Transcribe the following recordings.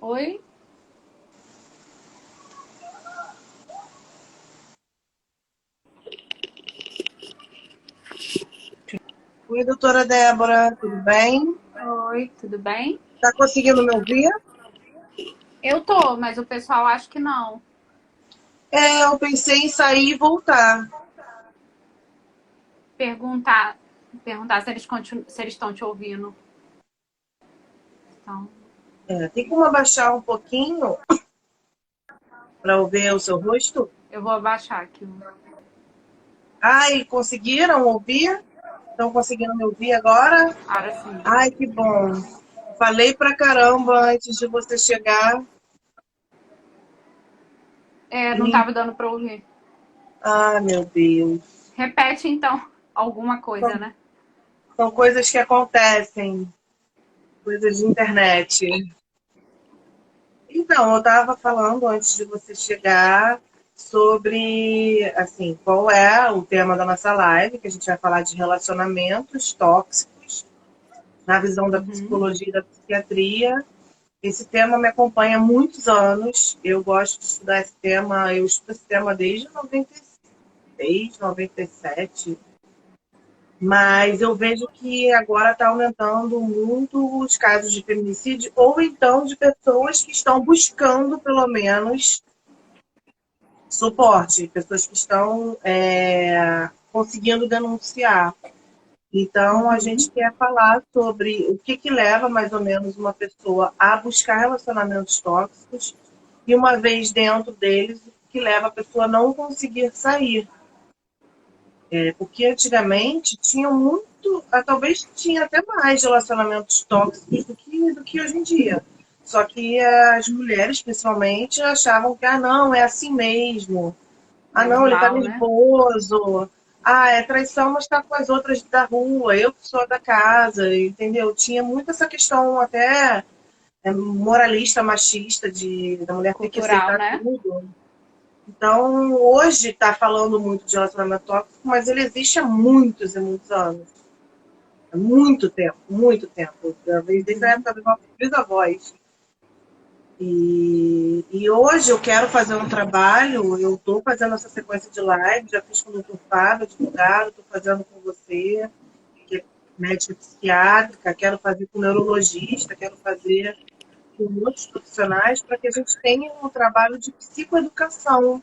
Oi? Oi, doutora Débora, tudo bem? Oi, tudo bem? Tá conseguindo me ouvir? Eu tô, mas o pessoal acha que não. Eu pensei em sair e voltar. Perguntar, perguntar se eles estão te ouvindo. Então, Tem como abaixar um pouquinho para eu ver o seu rosto? eu vou abaixar aqui. Ai, conseguiram ouvir? Estão conseguindo me ouvir agora? Agora sim. Ai, que bom. Falei pra caramba antes de você chegar. É, não E, tava dando pra ouvir. meu Deus. Repete então alguma coisa, São, né? são coisas que acontecem, coisas de internet. Então, eu estava falando antes de você chegar sobre, assim, qual é o tema da nossa live, que a gente vai falar de relacionamentos tóxicos na visão da Uhum. psicologia e da psiquiatria. Esse tema me acompanha há muitos anos. Eu gosto de estudar esse tema, eu estudo esse tema desde 96, 97. Mas eu vejo que agora está aumentando muito os casos de feminicídio, ou então de pessoas que estão buscando, pelo menos, suporte, pessoas que estão conseguindo denunciar. Então, a gente Uhum. quer falar sobre o que leva, mais ou menos, uma pessoa a buscar relacionamentos tóxicos e, uma vez dentro deles, o que leva a pessoa a não conseguir sair. Porque antigamente tinha muito, talvez tinha até mais relacionamentos tóxicos do que hoje em dia. Só que as mulheres, principalmente, achavam que, não, é assim mesmo. Ah, não, ele tá Normal, né? nervoso. Ah, é traição, mas tá com as outras da rua. Eu que sou a da casa, entendeu? Tinha muito essa questão até moralista, machista, da mulher ter que Cultural, aceitar né? tudo. Então, hoje está falando muito de relacionamento tóxico, mas ele existe há muitos e muitos anos. Há muito tempo, muito tempo. Talvez desde a Uhum. época dos nossos bisavós. E hoje eu quero fazer um trabalho, eu estou fazendo essa sequência de live, já fiz com o doutor Fábio, advogado, estou fazendo com você, que é médica psiquiátrica, quero fazer com neurologista, quero fazer com outros profissionais, para que a gente tenha um trabalho de psicoeducação,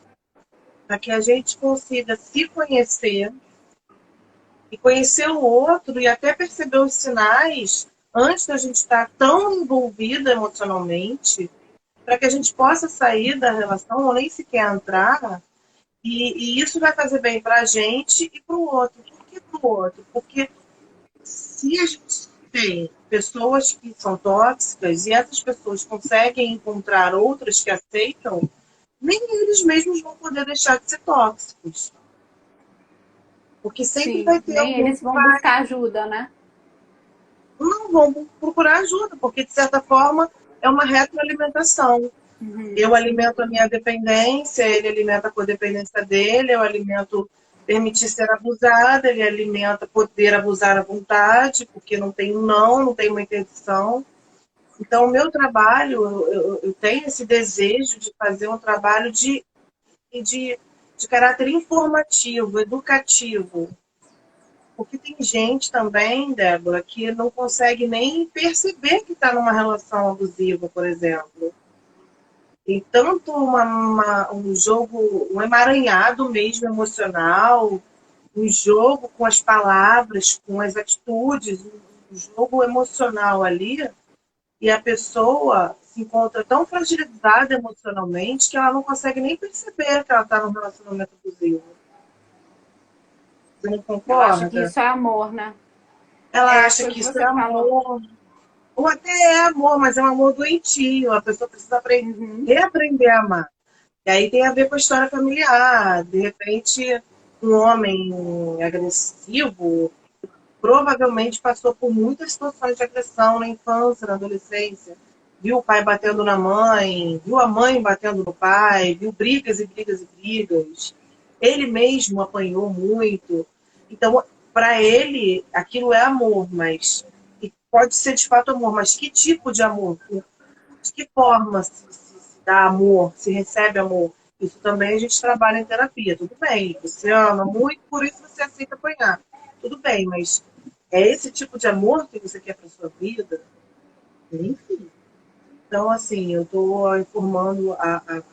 para que a gente consiga se conhecer e conhecer o outro e até perceber os sinais antes da gente estar tão envolvida emocionalmente, para que a gente possa sair da relação ou nem sequer entrar, e isso vai fazer bem para a gente e para o outro. Por que para o outro? Porque se a gente tem pessoas que são tóxicas e essas pessoas conseguem encontrar outras que aceitam, nem eles mesmos vão poder deixar de ser tóxicos. Porque sempre Sim, vai ter nem algum eles que vão buscar ajuda, né? não vão procurar ajuda, porque de certa forma é uma retroalimentação. Uhum. Eu alimento a minha dependência, ele alimenta a codependência dele, eu alimento permitir ser abusada, ele alimenta poder abusar à vontade, porque não tem um não, não tem uma interdição. Então, o meu trabalho, eu tenho esse desejo de fazer um trabalho de, de caráter informativo, educativo, porque tem gente também, Débora, que não consegue nem perceber que está numa relação abusiva, por exemplo. Tem tanto um jogo, um emaranhado mesmo emocional, um jogo com as palavras, com as atitudes, um jogo emocional ali, e a pessoa se encontra tão fragilizada emocionalmente que ela não consegue nem perceber que ela está num relacionamento abusivo. Você não Ela acha que concorda? isso é amor, né? Ela É, acha foi o que que isso é você falou. amor, ou até é amor, mas é um amor doentio. A pessoa precisa Uhum. reaprender a amar. E aí tem a ver com a história familiar. De repente, um homem agressivo provavelmente passou por muitas situações de agressão na infância, na adolescência. Viu o pai batendo na mãe, viu a mãe batendo no pai, viu brigas e brigas e brigas. Ele mesmo apanhou muito. Então, para ele, aquilo é amor, mas e pode ser de fato amor, mas que tipo de amor? De que forma se dá amor, se recebe amor? Isso também a gente trabalha em terapia. Tudo bem, você ama muito, por isso você aceita apanhar. Tudo bem, mas é esse tipo de amor que você quer para sua vida? Enfim. Então, assim, eu estou informando as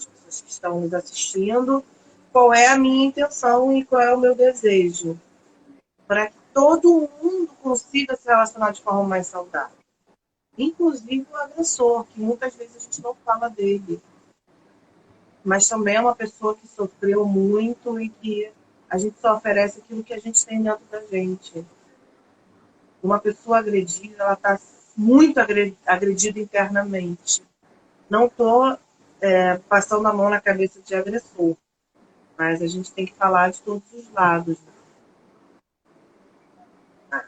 pessoas que estão nos assistindo qual é a minha intenção e qual é o meu desejo, para que todo mundo consiga se relacionar de forma mais saudável. Inclusive o agressor, que muitas vezes a gente não fala dele, mas também é uma pessoa que sofreu muito e que a gente só oferece aquilo que a gente tem dentro da gente. Uma pessoa agredida, ela está muito agredida internamente. Não estou passando a mão na cabeça de agressor, mas a gente tem que falar de todos os lados. Né?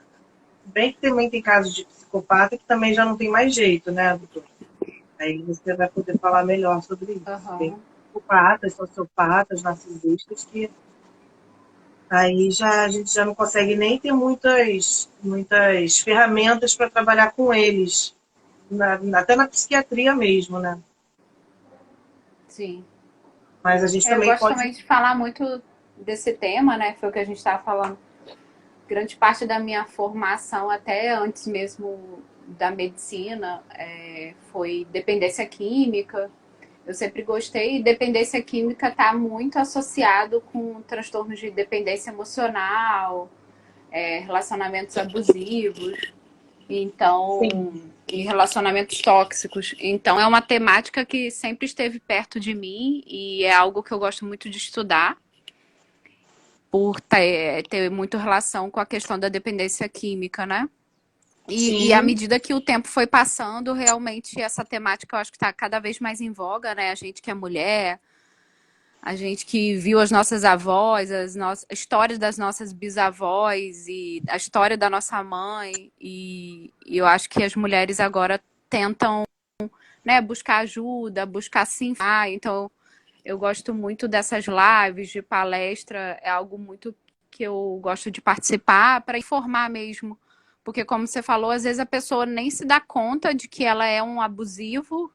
Bem que também tem casos de psicopata que também já não tem mais jeito, né, doutor? Aí você vai poder falar melhor sobre isso. Tem Aham. psicopatas, sociopatas, narcisistas que aí já a gente já não consegue nem ter muitas ferramentas para trabalhar com eles, até na psiquiatria mesmo, né? Sim. Mas a gente Eu também gosto pode. também de falar muito desse tema, né? Foi o que a gente estava falando. Grande parte da minha formação, até antes mesmo da medicina, foi dependência química. Eu sempre gostei, e dependência química está muito associado com transtornos de dependência emocional, relacionamentos abusivos, então, Sim, e relacionamentos tóxicos. Então, é uma temática que sempre esteve perto de mim e é algo que eu gosto muito de estudar, por ter muito relação com a questão da dependência química, né? E à sim, medida que o tempo foi passando, realmente essa temática eu acho que está cada vez mais em voga, né? A gente que é mulher, a gente que viu as nossas avós, as nossas histórias das nossas bisavós e a história da nossa mãe. E eu acho que as mulheres agora tentam, né, buscar ajuda, buscar se informar. Então, eu gosto muito dessas lives de palestra, é algo muito que eu gosto de participar para informar mesmo. Porque, como você falou, às vezes a pessoa nem se dá conta de que ela é um abusivo,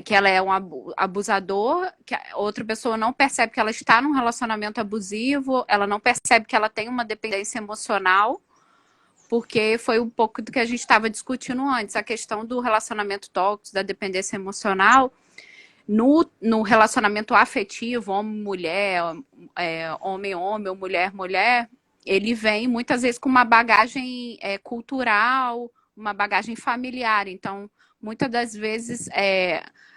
que ela é um abusador, que a outra pessoa não percebe que ela está num relacionamento abusivo, ela não percebe que ela tem uma dependência emocional, porque foi um pouco do que a gente estava discutindo antes, a questão do relacionamento tóxico, da dependência emocional. No relacionamento afetivo, homem-mulher, homem-homem ou mulher-mulher, ele vem muitas vezes com uma bagagem cultural, uma bagagem familiar. Então, muitas das vezes,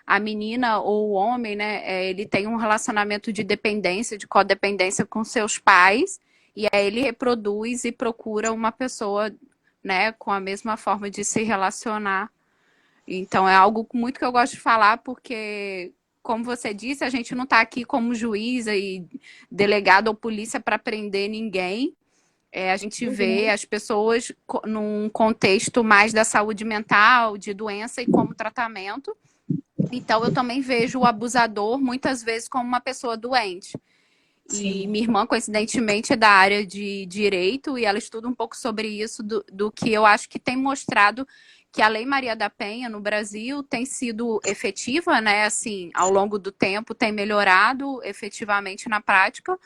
a menina ou o homem, né, ele tem um relacionamento de dependência, de codependência com seus pais, e aí ele reproduz e procura uma pessoa, né, com a mesma forma de se relacionar. Então é algo muito que eu gosto de falar, porque, como você disse, a gente não está aqui como juíza e delegado ou polícia para prender ninguém. A gente vê uhum, as pessoas num contexto mais da saúde mental, de doença e como tratamento. Então eu também vejo o abusador muitas vezes como uma pessoa doente. E sim, minha irmã, coincidentemente, é da área de direito e ela estuda um pouco sobre isso, do que eu acho que tem mostrado que a Lei Maria da Penha no Brasil tem sido efetiva, né? Assim, ao longo do tempo tem melhorado efetivamente na prática,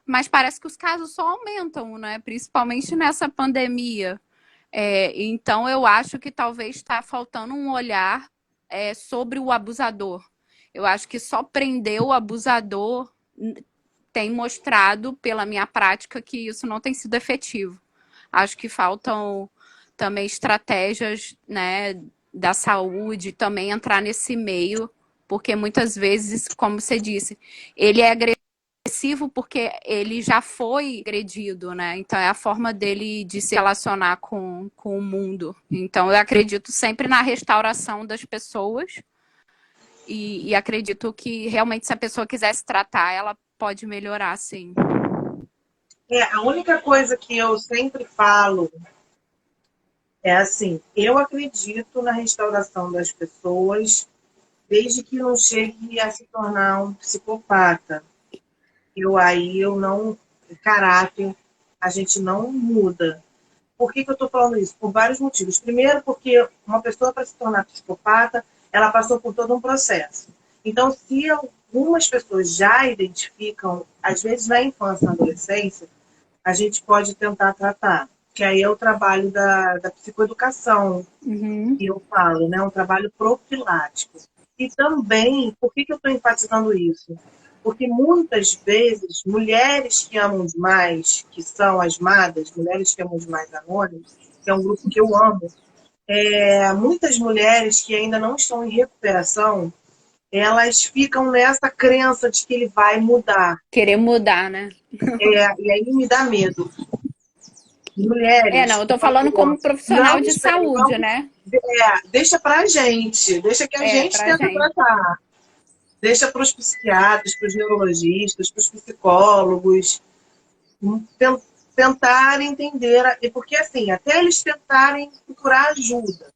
mas parece que os casos só aumentam, né? Principalmente nessa pandemia. Então eu acho que talvez está faltando um olhar sobre o abusador. Eu acho que só prender o abusador tem mostrado pela minha prática que isso não tem sido efetivo. Acho que faltam também estratégias, né, da saúde também entrar nesse meio, porque muitas vezes, como você disse, ele é agressivo porque ele já foi agredido, né? Então é a forma dele de se relacionar com o mundo. Então eu acredito sempre na restauração das pessoas e acredito que realmente se a pessoa quiser se tratar, ela pode melhorar, sim. a única coisa que eu sempre falo é assim, eu acredito na restauração das pessoas desde que não chegue a se tornar um psicopata. Eu não, caráter, a gente não muda. Por que eu estou falando isso? Por vários motivos. Primeiro, porque uma pessoa, para se tornar psicopata, ela passou por todo um processo. Então, se algumas pessoas já identificam, às vezes na infância, na adolescência, a gente pode tentar tratar. Que aí é o trabalho da psicoeducação, Uhum. que eu falo, né? Um trabalho profilático. E também, por que eu estou enfatizando isso? Porque muitas vezes, mulheres que amam demais, que são as madas, mulheres que amam demais anônimas, que é um grupo que eu amo, muitas mulheres que ainda não estão em recuperação, elas ficam nessa crença de que ele vai mudar. Querer mudar, né? E aí me dá medo. É, não, Mulheres, eu por tô falando favor, como profissional não de esperem, saúde, vamos, né? deixa pra gente, deixa que a É, gente pra tenta gente. tratar. Deixa para os psiquiatras, para os neurologistas, para os psicólogos, tentarem entender. Porque, assim, até eles tentarem procurar ajuda,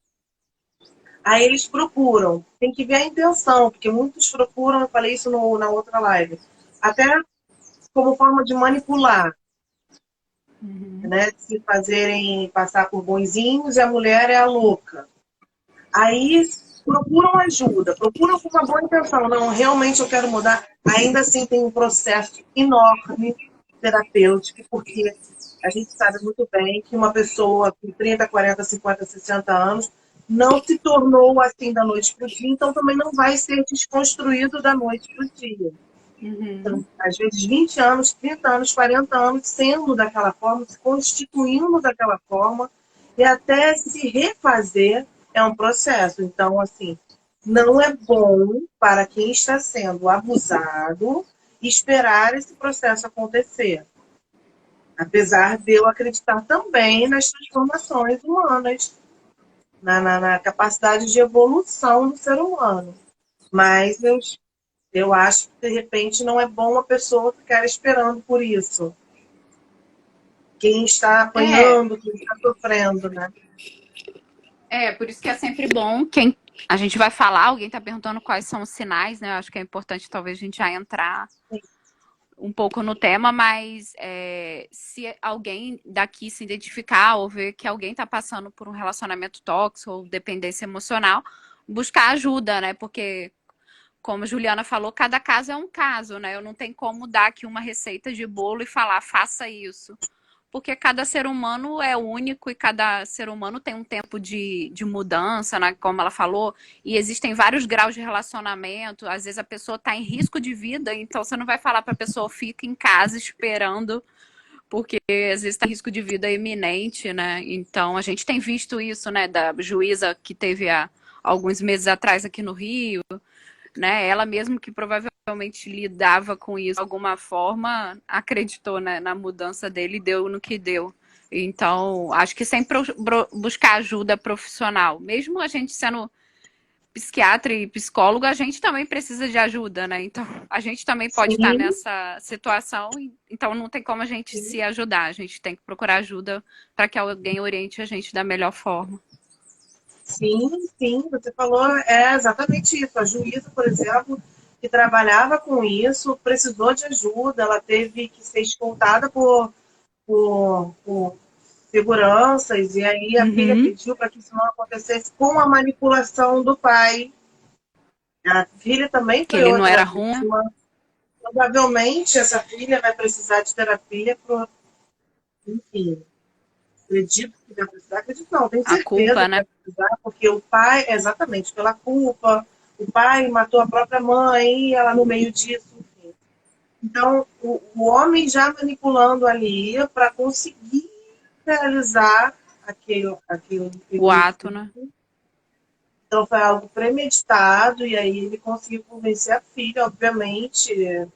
aí eles procuram. Tem que ver a intenção, porque muitos procuram, eu falei isso na outra live, até como forma de manipular, né? De se fazerem passar por bonzinhos e a mulher é a louca. Aí procuram ajuda, procuram com uma boa intenção. Não, realmente eu quero mudar. Ainda assim tem um processo enorme terapêutico, porque a gente sabe muito bem que uma pessoa com 30, 40, 50, 60 anos não se tornou assim da noite para o dia, então também não vai ser desconstruído da noite para o dia. Então, às vezes 20 anos, 30 anos, 40 anos sendo daquela forma, se constituindo daquela forma, e até se refazer é um processo. Então, assim, não é bom para quem está sendo abusado esperar esse processo acontecer. Apesar de eu acreditar também nas transformações humanas, na capacidade de evolução do ser humano. Mas eu acho que, de repente, não é bom a pessoa ficar esperando por isso. Quem está É, apanhando, quem está sofrendo, né? por isso que é sempre bom quem a gente vai falar, alguém tá perguntando quais são os sinais, né? Eu acho que é importante talvez a gente já entrar um pouco no tema, mas se alguém daqui se identificar ou ver que alguém está passando por um relacionamento tóxico ou dependência emocional, buscar ajuda, né? Porque, como a Juliana falou, cada caso é um caso, né? Eu não tenho como dar aqui uma receita de bolo e falar, faça isso. Porque cada ser humano é único e cada ser humano tem um tempo de mudança, né? Como ela falou, e existem vários graus de relacionamento. Às vezes a pessoa está em risco de vida, então você não vai falar para a pessoa fica em casa esperando, porque às vezes está em risco de vida iminente, né? Então a gente tem visto isso, né? Da juíza que teve há alguns meses atrás aqui no Rio, né? Ela mesmo que provavelmente lidava com isso de alguma forma, acreditou, né, na mudança dele e deu no que deu. Então, acho que sempre buscar ajuda profissional. Mesmo a gente sendo psiquiatra e psicólogo, a gente também precisa de ajuda, né? Então, a gente também pode estar Sim, nessa situação, então não tem como a gente se ajudar. A gente tem que procurar ajuda para que alguém oriente a gente da melhor forma. sim, você falou, é exatamente isso. A juíza, por exemplo, que trabalhava com isso, precisou de ajuda, ela teve que ser escoltada por seguranças, e aí a filha Uhum. pediu para que isso não acontecesse com a manipulação do pai. A filha também Que foi ele não outra era ruim. vítima. Provavelmente essa filha vai precisar de terapia, enfim, acredito que vai precisar, acredito não, tenho A certeza culpa, que né? vai precisar, porque o pai, exatamente, pela culpa, o pai matou a própria mãe, e ela no meio disso, enfim. Então, o homem já manipulando ali para conseguir realizar aquilo que O ele ato, fez. né? Então foi algo premeditado e aí ele conseguiu convencer a filha, obviamente,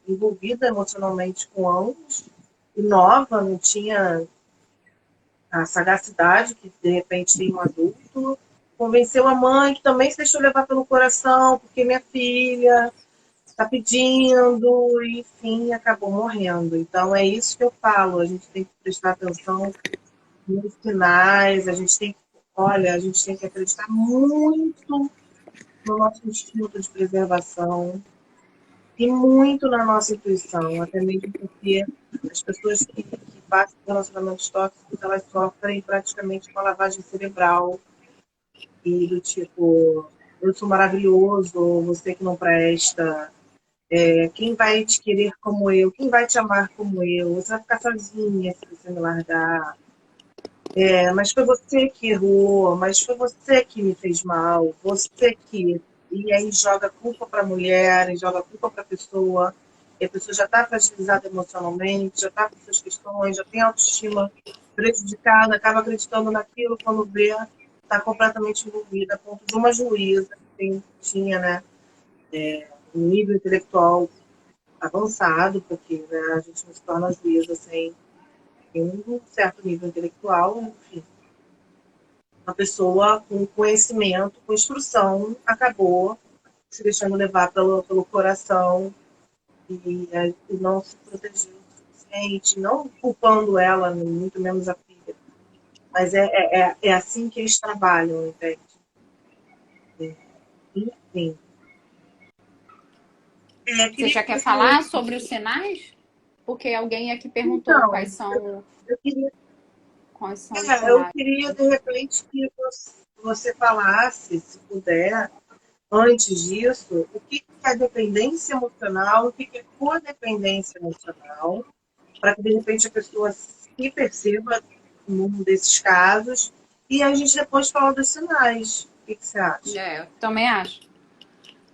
envolvida emocionalmente com ambos, e nova, não tinha a sagacidade que de repente tem um adulto. Convenceu a mãe, que também se deixou levar pelo coração, porque minha filha está pedindo, e enfim, acabou morrendo. Então é isso que eu falo, a gente tem que prestar atenção nos sinais, a gente tem que, olha, a gente tem que acreditar muito no nosso instinto de preservação e muito na nossa intuição, até mesmo porque as pessoas que passam por relacionamentos tóxicos, elas sofrem praticamente uma lavagem cerebral e do tipo, eu sou maravilhoso, você que não presta, quem vai te querer como eu, quem vai te amar como eu, você vai ficar sozinha se você me largar. Mas foi você que errou, mas foi você que me fez mal, você que. E aí joga a culpa para a mulher, e joga a culpa para a pessoa, e a pessoa já está fragilizada emocionalmente, já está com suas questões, já tem autoestima prejudicada, acaba acreditando naquilo quando vê, está completamente envolvida, a ponto de uma juíza que tinha, né, um nível intelectual avançado, porque né, a gente não se torna juíza sem um certo nível intelectual, enfim, uma pessoa com conhecimento, com instrução, acabou se deixando levar pelo coração e não se protegeu o suficiente, não culpando ela, muito menos a filha. Mas é assim que eles trabalham, entende? Enfim. Você Queria já que quer você. falar sobre os sinais? Porque alguém aqui perguntou Então, eu queria, quais são os eu sinais. queria, de repente, que você falasse, se puder, antes disso, o que é dependência emocional, o que é codependência emocional, para que de repente a pessoa se perceba num desses casos e a gente depois fala dos sinais. O que você acha? Eu também acho.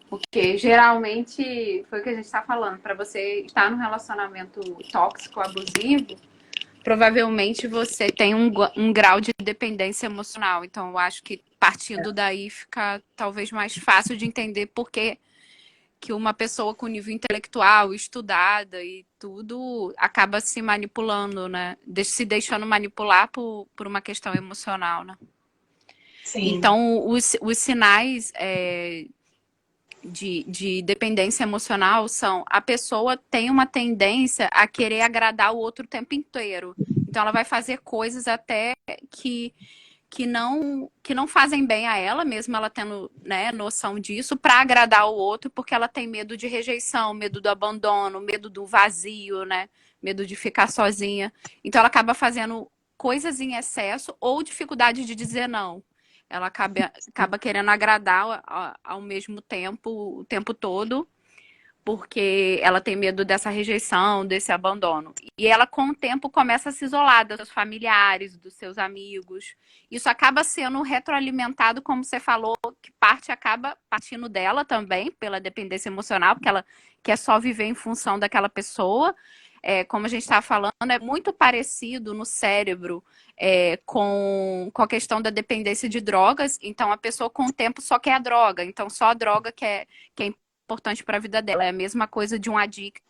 Porque geralmente foi o que a gente está falando. Para você estar num relacionamento tóxico, abusivo, provavelmente você tem um grau de dependência emocional. Então, eu acho que partindo daí fica talvez mais fácil de entender por que uma pessoa com nível intelectual, estudada e tudo, acaba se manipulando, né? Se deixando manipular por uma questão emocional, né? Sim, Então, os sinais de dependência emocional são a pessoa tem uma tendência a querer agradar o outro o tempo inteiro. Então, ela vai fazer coisas até que que não fazem bem a ela, mesmo ela tendo, né, noção disso, para agradar o outro, porque ela tem medo de rejeição, medo do abandono, medo do vazio, né? Medo de ficar sozinha. Então ela acaba fazendo coisas em excesso ou dificuldade de dizer não. Ela acaba querendo agradar ao mesmo tempo, o tempo todo, porque ela tem medo dessa rejeição, desse abandono. E ela, com o tempo, começa a se isolar dos seus familiares, dos seus amigos. Isso acaba sendo retroalimentado, como você falou, que parte acaba partindo dela também, pela dependência emocional, porque ela quer só viver em função daquela pessoa. Como a gente estava falando, é muito parecido no cérebro com a questão da dependência de drogas. Então, a pessoa, com o tempo, só quer a droga. Então, só a droga que é importante para a vida dela. É a mesma coisa de um adicto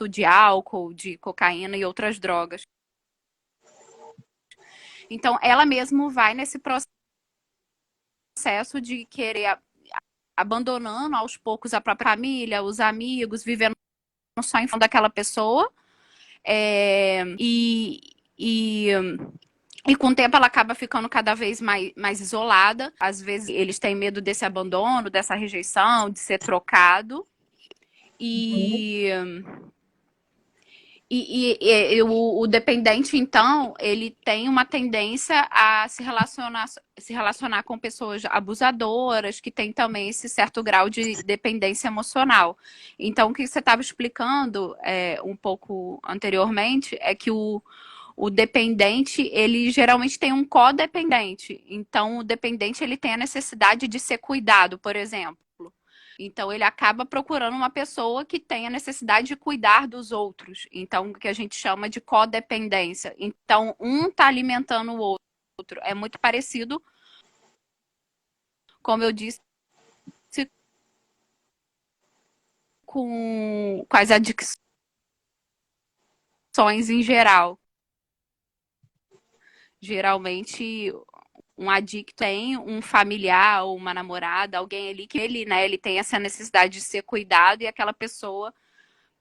de álcool, de cocaína e outras drogas. Então, ela mesmo vai nesse processo de querer abandonando aos poucos a própria família, os amigos, vivendo só em função daquela pessoa. E e com o tempo ela acaba ficando cada vez mais isolada. Às vezes eles têm medo desse abandono, dessa rejeição, de ser trocado. E o dependente, então, ele tem uma tendência a se relacionar com pessoas abusadoras, que tem também esse certo grau de dependência emocional. Então, o que você estava explicando um pouco anteriormente é que o dependente, ele geralmente tem um codependente. Então, o dependente, ele tem a necessidade de ser cuidado, por exemplo. Então, ele acaba procurando uma pessoa que tenha necessidade de cuidar dos outros. Então, o que a gente chama de codependência. Então, um está alimentando o outro. É muito parecido, como eu disse, com as adicções em geral. Geralmente, um adicto tem um familiar ou uma namorada, alguém ali que ele, né, ele tem essa necessidade de ser cuidado e aquela pessoa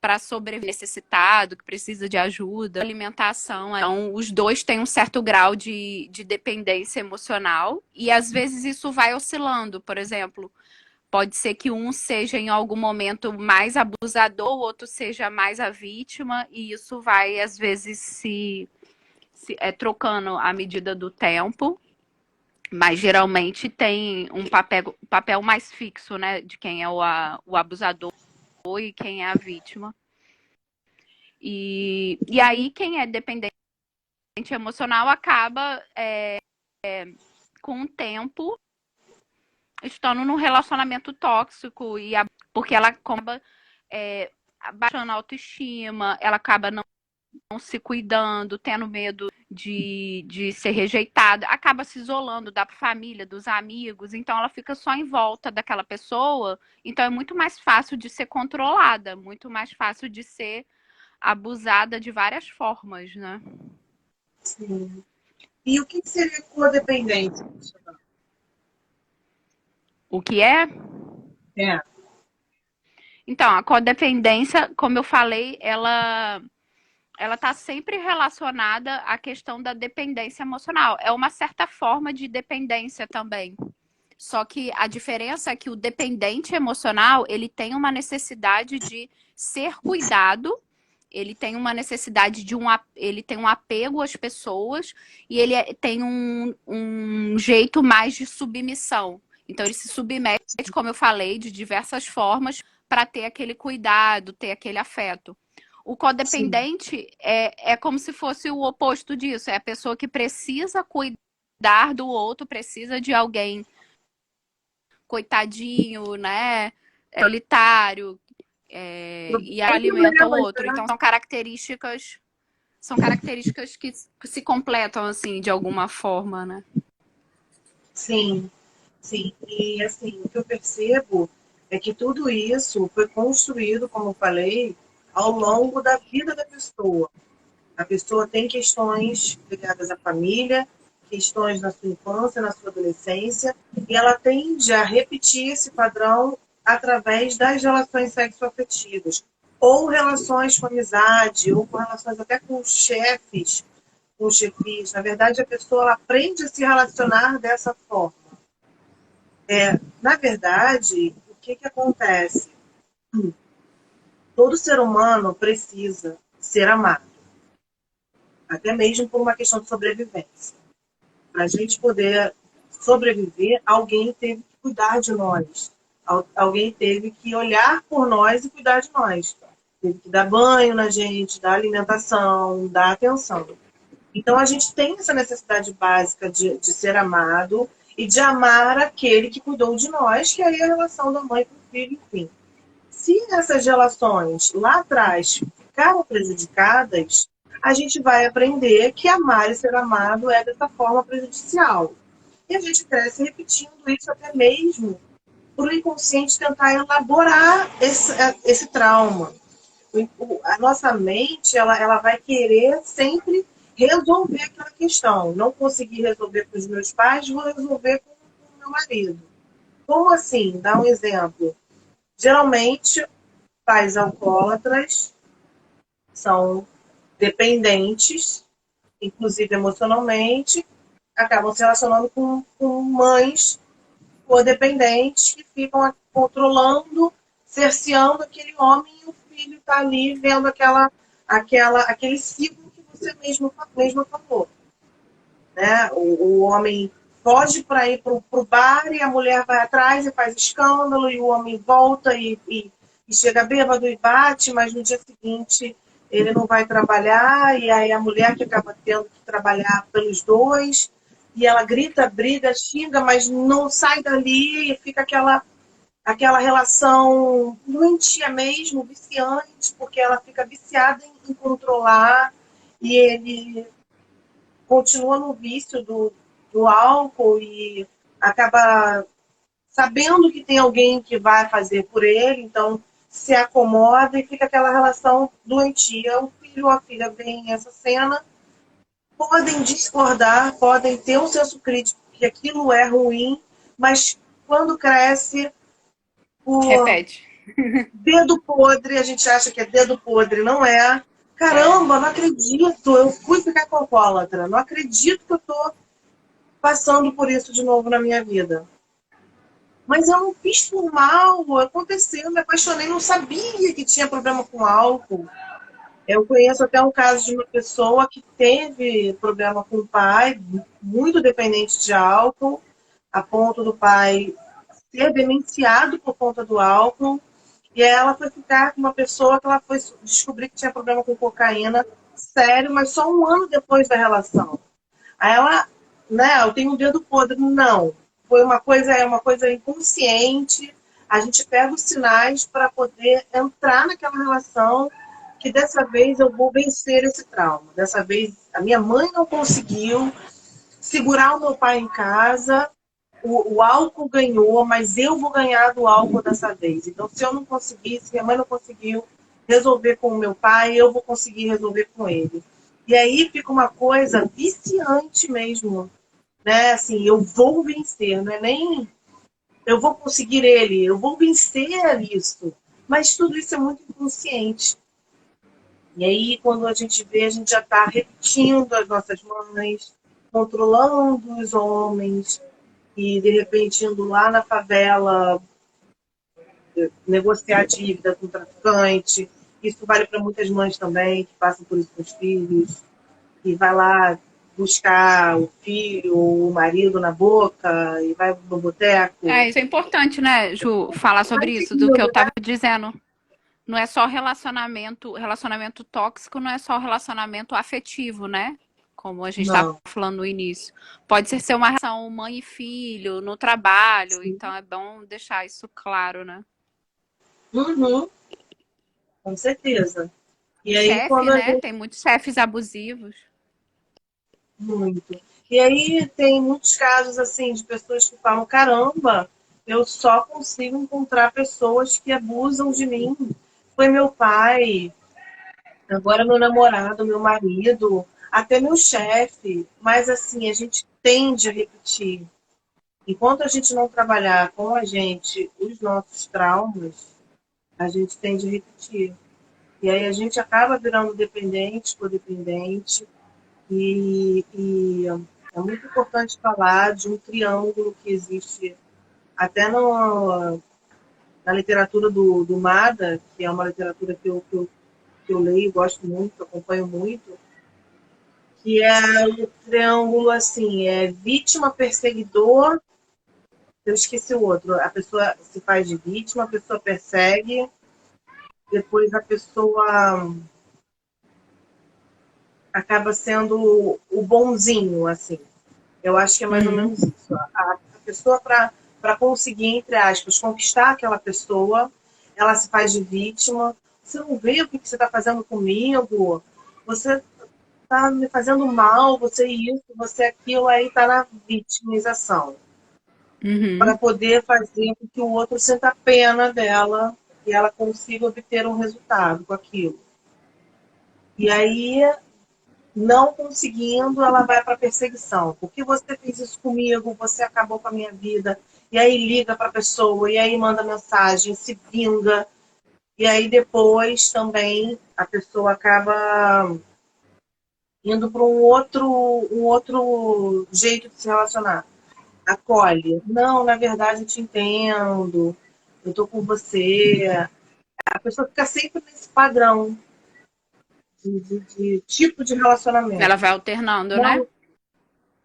para sobreviver necessitado, que precisa de ajuda, alimentação. Então, os dois têm um certo grau de dependência emocional e às vezes isso vai oscilando. Por exemplo, Pode ser que um seja em algum momento mais abusador, o outro seja mais a vítima, e isso vai, às vezes, se trocando à medida do tempo, mas geralmente tem um papel mais fixo, né? De quem é o abusador e quem é a vítima. E aí, quem é dependente emocional acaba, com o tempo, estando num relacionamento tóxico, porque ela acaba baixando a autoestima, ela acaba não se cuidando, tendo medo de ser rejeitada, acaba se isolando da família, dos amigos, então ela fica só em volta daquela pessoa, então é muito mais fácil de ser controlada, muito mais fácil de ser abusada de várias formas, né? Sim. E o que seria codependência? O que é? É, Então, a codependência, como eu falei, ela está sempre relacionada à questão da dependência emocional. É uma certa forma de dependência também. Só que a diferença é que o dependente emocional, ele tem uma necessidade de ser cuidado, ele tem uma necessidade ele tem um apego às pessoas e ele tem um jeito mais de submissão. Então ele se submete, como eu falei, de diversas formas para ter aquele cuidado, ter aquele afeto. O sim. codependente é como se fosse o oposto disso. É a pessoa que precisa cuidar do outro, precisa de alguém coitadinho, né? Solitário, e Tem alimenta o problemas, outro. né? Então são características que se completam assim de alguma forma, né? Sim, sim. E assim, o que eu percebo é que tudo isso foi construído, como eu falei, ao longo da vida da pessoa. A pessoa tem questões ligadas à família, questões na sua infância, na sua adolescência, e ela tende a repetir esse padrão através das relações sexoafetivas, ou relações com amizade, ou com relações até com chefes, com chefias. Na verdade, a pessoa ela aprende a se relacionar dessa forma. Na verdade, o que, que acontece? Todo ser humano precisa ser amado, até mesmo por uma questão de sobrevivência. Para a gente poder sobreviver, alguém teve que cuidar de nós. Alguém teve que olhar por nós e cuidar de nós. Teve que dar banho na gente, dar alimentação, dar atenção. Então, a gente tem essa necessidade básica de ser amado e de amar aquele que cuidou de nós, que aí é a relação da mãe com o filho, enfim. Se essas relações lá atrás ficaram prejudicadas, a gente vai aprender que amar e ser amado é dessa forma prejudicial. E a gente cresce repetindo isso até mesmo para o inconsciente tentar elaborar esse trauma. A nossa mente ela vai querer sempre resolver aquela questão. Não consegui resolver com os meus pais, vou resolver com o meu marido. Como assim? Dá um exemplo. Geralmente, pais alcoólatras são dependentes, inclusive emocionalmente, acabam se relacionando com mães codependentes que ficam controlando, cerceando aquele homem e o filho está ali vendo aquele ciclo que você mesmo falou. Né? O homem foge para ir para o bar e a mulher vai atrás e faz escândalo e o homem volta e chega bêbado e bate, mas no dia seguinte ele não vai trabalhar e aí a mulher que acaba tendo que trabalhar pelos dois e ela grita, briga, xinga, mas não sai dali e fica aquela relação doentia mesmo, viciante, porque ela fica viciada em controlar e ele continua no vício do álcool e acaba sabendo que tem alguém que vai fazer por ele, então se acomoda e fica aquela relação doentia. O filho ou a filha vem essa cena, podem discordar, podem ter um senso crítico que aquilo é ruim, mas quando cresce, o Repete. dedo podre, a gente acha que é dedo podre, não é? É. Caramba, não acredito, eu fui ficar com alcoólatra, não acredito que eu tô passando por isso de novo na minha vida. Mas eu não fiz por mal, aconteceu, me apaixonei, não sabia que tinha problema com álcool. Eu conheço até um caso de uma pessoa que teve problema com o pai, muito dependente de álcool, a ponto do pai ser demenciado por conta do álcool. E aí ela foi ficar com uma pessoa que ela foi descobrir que tinha problema com cocaína, sério, mas só um ano depois da relação. Aí ela, né, eu tenho um dedo podre. Não. Foi uma coisa inconsciente. A gente pega os sinais para poder entrar naquela relação que dessa vez eu vou vencer esse trauma. Dessa vez a minha mãe não conseguiu segurar o meu pai em casa, o álcool ganhou, mas eu vou ganhar do álcool dessa vez. Então, se eu não conseguir, se minha mãe não conseguiu resolver com o meu pai, eu vou conseguir resolver com ele. E aí fica uma coisa viciante mesmo, né? Assim, eu vou vencer, não é nem eu vou conseguir ele, eu vou vencer isso. Mas tudo isso é muito inconsciente. E aí, quando a gente vê, a gente já está repetindo as nossas mães, controlando os homens, e de repente indo lá na favela negociar dívida com o traficante. Isso vale para muitas mães também, que passam por isso com os filhos, e vai lá buscar o filho ou o marido na boca e vai no boteco. É, isso é importante, né, Ju, falar Vai sobre isso, do seguindo, que eu né? tava dizendo. Não é só relacionamento tóxico não é só relacionamento afetivo, né? Como a gente estava Não. falando no início. Pode ser uma relação mãe e filho, no trabalho, Sim. então é bom deixar isso claro, né? Uhum, com certeza. E aí, Chefe, quando a né? gente. Tem muitos chefes abusivos. Muito. E aí, tem muitos casos, assim, de pessoas que falam: caramba, eu só consigo encontrar pessoas que abusam de mim. Foi meu pai, agora meu namorado, meu marido, até meu chefe. Mas assim, a gente tende a repetir. Enquanto a gente não trabalhar com a gente os nossos traumas, a gente tende a repetir. E aí a gente acaba virando dependente, codependente. E é muito importante falar de um triângulo que existe até na literatura do Mada, que é uma literatura que eu leio, gosto muito, acompanho muito, que é o triângulo assim, é vítima, perseguidor, eu esqueci o outro, a pessoa se faz de vítima, a pessoa persegue, depois a pessoa acaba sendo o bonzinho, assim. Eu acho que é mais ou Uhum. menos isso. A pessoa, para conseguir, entre aspas, conquistar aquela pessoa, ela se faz de vítima. Você não vê o que você está fazendo comigo? Você está me fazendo mal, você isso, você aquilo, aí está na vitimização. Para Uhum. poder fazer com que o outro sinta pena dela e ela consiga obter um resultado com aquilo. E aí, não conseguindo, ela vai para perseguição. Por que você fez isso comigo? Você acabou com a minha vida. E aí liga para a pessoa, e aí manda mensagem, se vinga. E aí depois também a pessoa acaba indo para um outro jeito de se relacionar. Acolhe. Não, na verdade eu te entendo. Eu tô com você. A pessoa fica sempre nesse padrão de tipo de Ela relacionamento. vai alternando, né? Não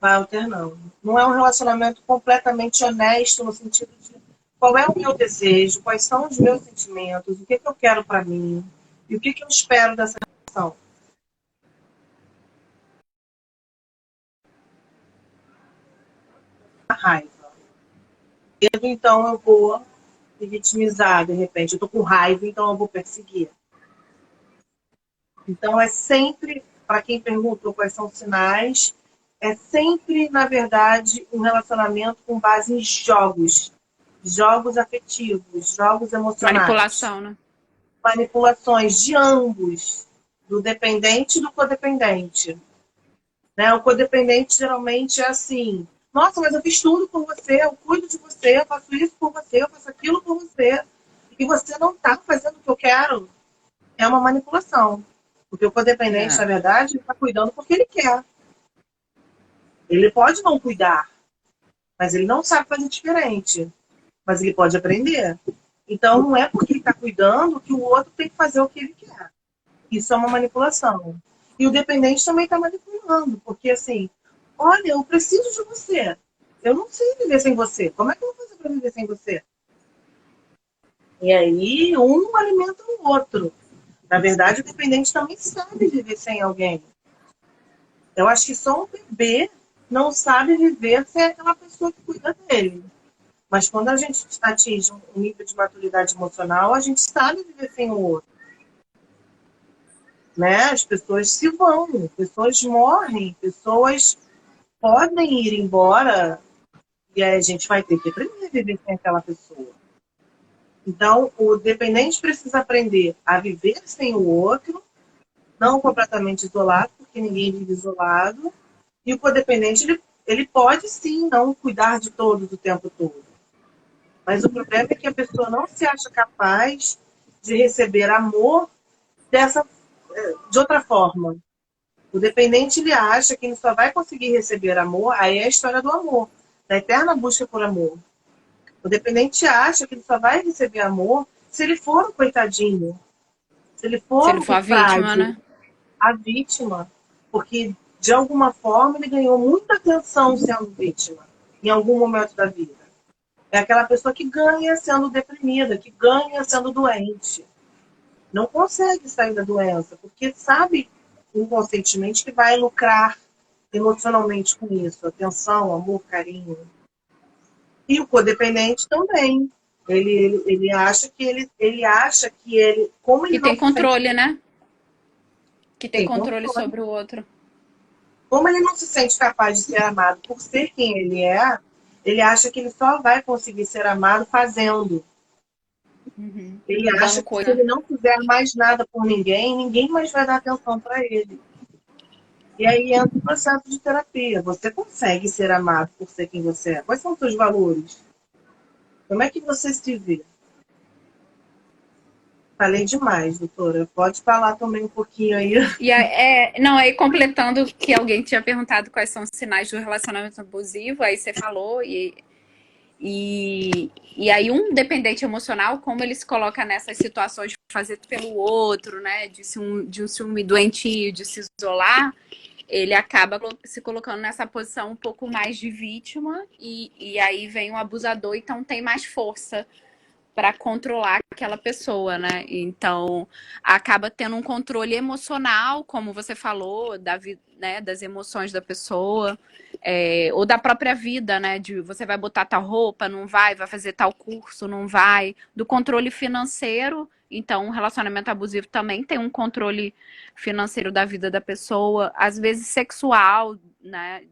vai alternando. Não é um relacionamento completamente honesto no sentido de qual é o meu desejo, quais são os meus sentimentos, o que, que eu quero para mim e o que, que eu espero dessa relação. A raiva. Então eu vou me vitimizar, de repente. Eu estou com raiva, então eu vou perseguir. Então é sempre, para quem perguntou quais são os sinais, é sempre, na verdade, um relacionamento com base em jogos. Jogos afetivos, jogos emocionais. Manipulação, né? Manipulações de ambos, do dependente e do codependente. Né? O codependente geralmente é assim: nossa, mas eu fiz tudo por você, eu cuido de você, eu faço isso por você, eu faço aquilo por você, e você não está fazendo o que eu quero. É uma manipulação. Porque o codependente, na É. verdade, está cuidando porque ele quer. Ele pode não cuidar, mas ele não sabe fazer diferente. mas ele pode aprender. Então, não é porque ele está cuidando que o outro tem que fazer o que ele quer. Isso é uma manipulação. E o dependente também está manipulando, porque assim, olha, eu preciso de você. Eu não sei viver sem você. Como é que eu vou fazer para viver sem você? E aí, um alimenta o outro. Na verdade, o dependente também sabe viver sem alguém. Eu acho que só um bebê não sabe viver sem aquela pessoa que cuida dele. Mas quando a gente atinge um nível de maturidade emocional, a gente sabe viver sem o outro. Né? As pessoas se vão, pessoas morrem, pessoas podem ir embora e aí a gente vai ter que aprender a viver sem aquela pessoa. Então, o dependente precisa aprender a viver sem o outro, não completamente isolado, porque ninguém vive isolado, e o codependente, ele pode sim não cuidar de todos o tempo todo. Mas o problema é que a pessoa não se acha capaz de receber amor de outra forma. O dependente, ele acha que ele só vai conseguir receber amor, aí é a história do amor, da eterna busca por amor. O dependente acha que ele só vai receber amor se ele for um coitadinho, se ele Se for ele for o a vítima, frágil, né? a vítima, porque de alguma forma ele ganhou muita atenção sendo vítima, em algum momento da vida. É aquela pessoa que ganha sendo deprimida, que ganha sendo doente. Não consegue sair da doença, porque sabe inconscientemente que vai lucrar emocionalmente com isso. Atenção, amor, carinho. E o codependente também. Ele acha que como ele Que não tem se sente, controle, né? Que tem tem controle controle, sobre o outro. como ele não se sente capaz de ser amado por ser quem ele acha que ele só vai conseguir ser amado fazendo. Uhum. Ele acha Dando que se coisa. ele não fizer mais nada por ninguém, ninguém mais vai dar atenção para ele. E aí entra o processo de terapia. Você consegue ser amado por ser quem você é? Quais são os seus valores? Como é que você se vê? Falei demais, doutora. Pode falar também um pouquinho aí. E não, aí completando que alguém tinha perguntado quais são os sinais do relacionamento abusivo, aí você falou, e aí um dependente emocional, como ele se coloca nessas situações de fazer pelo outro, né? De um ciúme doentio, de se isolar, ele acaba se colocando nessa posição um pouco mais de vítima, e aí vem o abusador, então tem mais força para controlar aquela pessoa, né? Então acaba tendo um controle emocional, como você falou, né, das emoções da pessoa, ou da própria vida, né? De você vai botar tal roupa, não vai, vai fazer tal curso, não vai, do controle financeiro. Então, um relacionamento abusivo também tem um controle financeiro da vida da pessoa, às vezes sexual, né?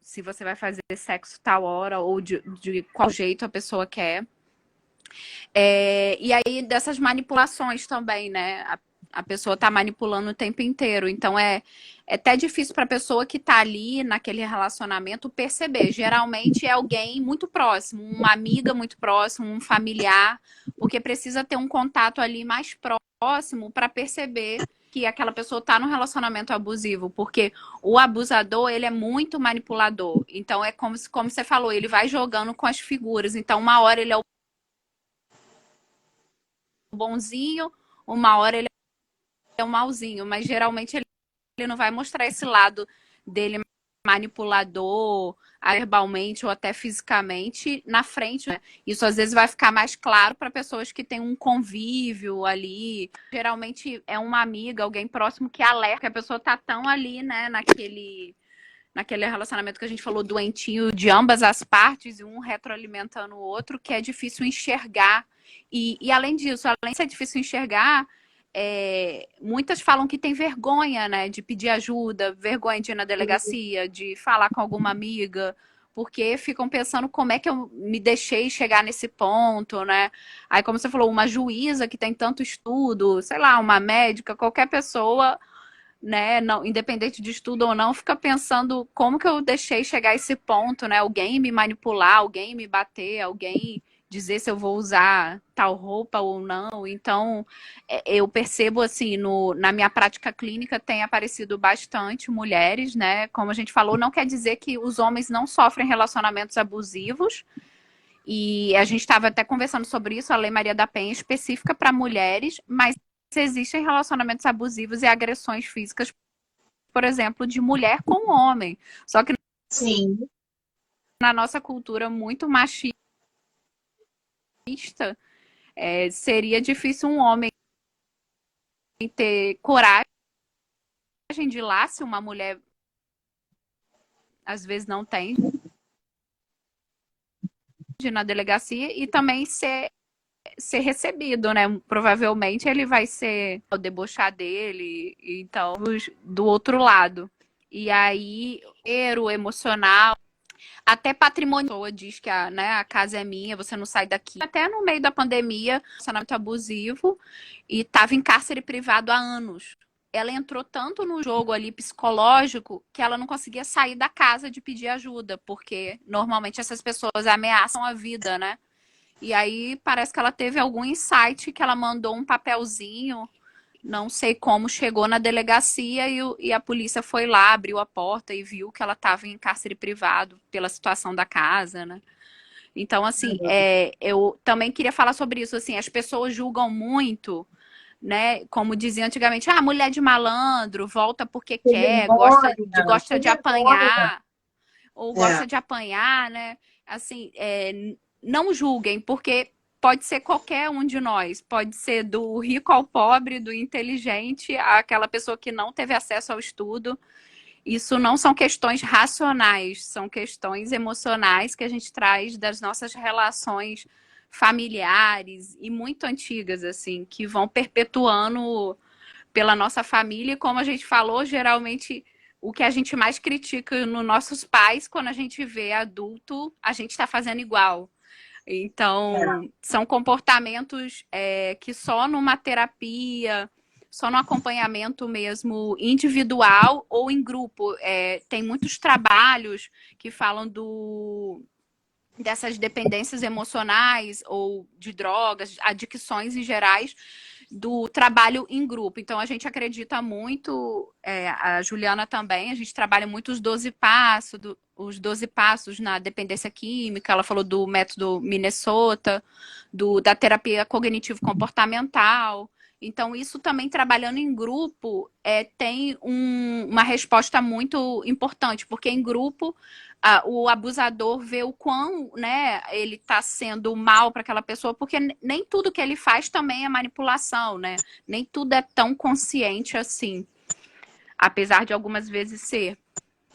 Se você vai fazer sexo tal hora ou de qual jeito a pessoa quer. E aí dessas manipulações também, né? A pessoa tá manipulando o tempo inteiro. Então é até difícil para a pessoa que tá ali naquele relacionamento perceber. Geralmente é alguém muito próximo, uma amiga muito próxima, um familiar, porque precisa ter um contato ali mais próximo para perceber que aquela pessoa tá num relacionamento abusivo, porque o abusador, ele é muito manipulador. Então é como você falou, ele vai jogando com as figuras. Então uma hora ele é o bonzinho, uma hora ele é um malzinho, mas geralmente ele não vai mostrar esse lado dele manipulador, verbalmente ou até fisicamente na frente, né? Isso às vezes vai ficar mais claro para pessoas que têm um convívio ali. Geralmente é uma amiga, alguém próximo que alerta que a pessoa tá tão ali, né, naquele relacionamento que a gente falou doentio de ambas as partes e um retroalimentando o outro, que é difícil enxergar. E além disso, além de ser difícil enxergar, muitas falam que tem vergonha, né, de pedir ajuda, vergonha de ir na delegacia, de falar com alguma amiga, porque ficam pensando como é que eu me deixei chegar nesse ponto, né? Aí, como você falou, uma juíza que tem tanto estudo, sei lá, uma médica, qualquer pessoa, né, não, independente de estudo ou não, fica pensando como que eu deixei chegar a esse ponto, né? Alguém me manipular, alguém me bater, alguém dizer se eu vou usar tal roupa ou não. Então, eu percebo assim, na minha prática clínica tem aparecido bastante mulheres, né? Como a gente falou, não quer dizer que os homens não sofrem relacionamentos abusivos, E a gente estava até conversando sobre isso, a Lei Maria da Penha é específica para mulheres, mas existem relacionamentos abusivos e agressões físicas, por exemplo, de mulher com homem. Só que Sim, na nossa cultura muito machista, seria difícil um homem ter coragem de ir lá, se uma mulher às vezes não tem, de ir na delegacia, e também ser recebido, né? Provavelmente ele vai ser o debochar dele, então, do outro lado. E aí, o emocional, até patrimônio, a pessoa diz que a casa é minha, você não sai daqui. Até no meio da pandemia, relacionamento abusivo, e estava em cárcere privado há anos. Ela entrou tanto no jogo ali psicológico que ela não conseguia sair da casa de pedir ajuda, porque normalmente essas pessoas ameaçam a vida, né? E aí parece que ela teve algum insight que ela mandou um papelzinho, não sei como, chegou na delegacia e a polícia foi lá, abriu a porta e viu que ela estava em cárcere privado pela situação da casa, né? Então, assim, eu também queria falar sobre isso, assim, as pessoas julgam muito, né? Como dizia antigamente, mulher de malandro, volta porque tem quer, memória, gosta tem de memória. apanhar, ou É, gosta de apanhar, né? Assim, não julguem, porque pode ser qualquer um de nós. Pode ser do rico ao pobre, do inteligente àquela pessoa que não teve acesso ao estudo. Isso não são questões racionais, são questões emocionais que a gente traz das nossas relações familiares e muito antigas, assim, que vão perpetuando pela nossa família. E como a gente falou, geralmente o que a gente mais critica nos nossos pais, quando a gente vê adulto, a gente está fazendo igual. é, Então, são comportamentos que só numa terapia, só no acompanhamento mesmo individual ou em grupo. Tem muitos trabalhos que falam dessas dependências emocionais ou de drogas, adicções em gerais, do trabalho em grupo. Então, a gente acredita muito, a Juliana também, a gente trabalha muito os 12 passos na dependência química, ela falou do método Minnesota, da terapia cognitivo-comportamental. Então, isso também trabalhando em grupo tem uma resposta muito importante, porque em grupo o abusador vê o quão, né, ele está sendo mal para aquela pessoa, porque nem tudo que ele faz também é manipulação, né? Nem tudo é tão consciente assim, apesar de algumas vezes ser.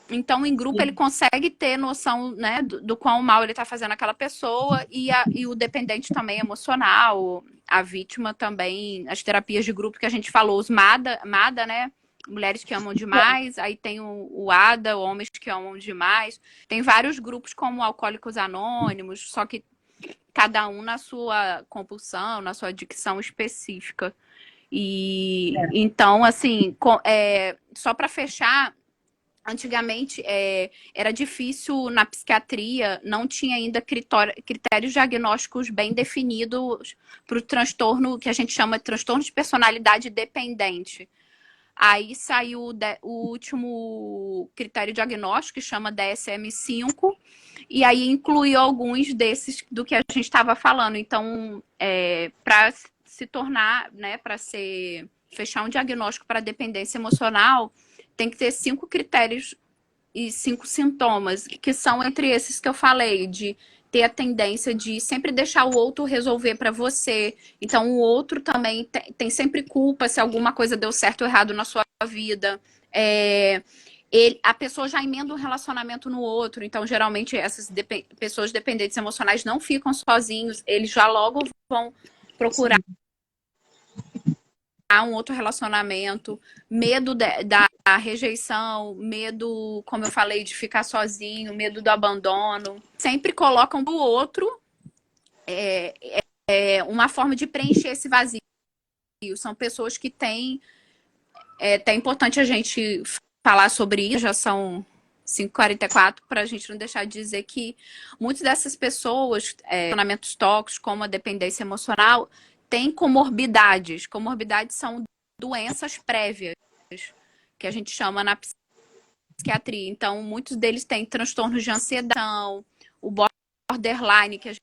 Então, em grupo, ele sim, consegue ter noção, né, do quão mal ele está fazendo aquela pessoa e o dependente também emocional, a vítima também, as terapias de grupo que a gente falou, os MADA, né? Mulheres que amam demais, aí tem o ADA, homens que amam demais. Tem vários grupos como Alcoólicos Anônimos, só que cada um na sua compulsão, na sua adicção específica. E é, então, assim, só para fechar, antigamente era difícil na psiquiatria, não tinha ainda critérios diagnósticos bem definidos para o transtorno que a gente chama de transtorno de personalidade dependente. Aí saiu o último critério diagnóstico, que chama DSM-5, e aí incluiu alguns desses do que a gente estava falando. Então, para se tornar, né, fechar um diagnóstico para dependência emocional, tem que ter 5 critérios e 5 sintomas, que são entre esses que eu falei, de ter a tendência de sempre deixar o outro resolver para você. Então, o outro também tem sempre culpa se alguma coisa deu certo ou errado na sua vida. A pessoa já emenda um relacionamento no outro. Então, geralmente, essas pessoas dependentes emocionais não ficam sozinhos. Eles já logo vão procurar sim. um outro relacionamento, medo da rejeição, medo, como eu falei, de ficar sozinho, medo do abandono. Sempre colocam do outro uma forma de preencher esse vazio. São pessoas que têm. É até importante a gente falar sobre isso, já são 5h44, para a gente não deixar de dizer que muitas dessas pessoas, relacionamentos tóxicos, como a dependência emocional, têm comorbidades. Comorbidades são doenças prévias, que a gente chama na psiquiatria. Então, muitos deles têm transtornos de ansiedade, o borderline, que a